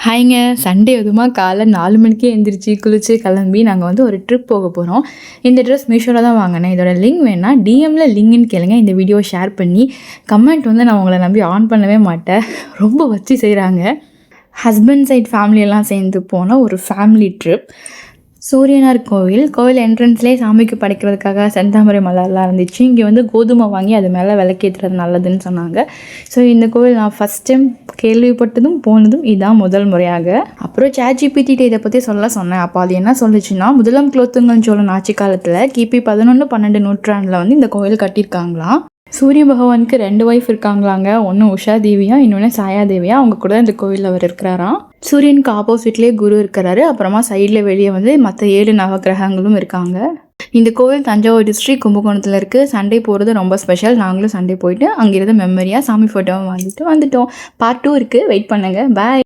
ஹாய்ங்க. Sunday அதுவுமா காலைல 4 மணிக்கே எழுந்திரிச்சு குளிச்சு கிளம்பி நாங்கள் வந்து ஒரு ட்ரிப் போக போகிறோம். இந்த ட்ரெஸ் மீஷோவில் தான் வாங்கினேன். இதோட லிங்க் வேணா டிஎம்மில் லிங்க்னு கேளுங்க. இந்த வீடியோ ஷேர் பண்ணி கமெண்ட் வந்து நான் உங்களை நம்பி ஆன் பண்ணவே மாட்டேன். ரொம்ப வச்சு செய்கிறாங்க. ஹஸ்பண்ட் சைட் ஃபேமிலியெல்லாம் சேர்ந்து போன ஒரு ஃபேமிலி ட்ரிப். சூரியனார் கோவில் என்ட்ரன்ஸ்லேயே சாமிக்கு படைக்கிறதுக்காக செந்தாமரை மலர்லாம் இருந்துச்சு. இங்கே வந்து கோதுமை வாங்கி அது மேலே விளக்கேற்றுறது நல்லதுன்னு சொன்னாங்க. ஸோ இந்த கோவில் நான் ஃபஸ்ட் டைம் கேள்விப்பட்டதும் போனதும் இதான் முதல் முறையாக. அப்புறம் ChatGPT இதை பற்றி சொன்னேன். அப்போ அது என்ன சொல்லுச்சுன்னா, முதலாம் குலோத்துங்கன் சோழன் ஆட்சி காலத்தில் கிபி 11-12 நூற்றாண்டில் வந்து இந்த கோவில் கட்டியிருக்காங்களாம். சூரிய பகவானுக்கு 2 ஒய்ஃப் இருக்காங்களாங்க. ஒன்று உஷா தேவியா, இன்னொன்று சாயா தேவியா. அவங்க கூட இந்த கோவிலில் அவர் இருக்கிறாராம். சூரியனுக்கு ஆப்போசிட்லேயே குரு இருக்கிறாரு. அப்புறமா சைடில் வெளியே வந்து மற்ற 7 நவகிரகங்களும் இருக்காங்க. இந்த கோவில் தஞ்சாவூர் டிஸ்ட்ரிக்ட் கும்பகோணத்தில் இருக்குது. சண்டே போகிறது ரொம்ப ஸ்பெஷல். நாங்களும் சண்டே போயிட்டு அங்கிருந்து மெமரியாக சாமி ஃபோட்டோவை வாங்கிட்டு வந்துட்டோம். பார்ட் 2 இருக்குது. வெயிட் பண்ணுங்கள். பாய்.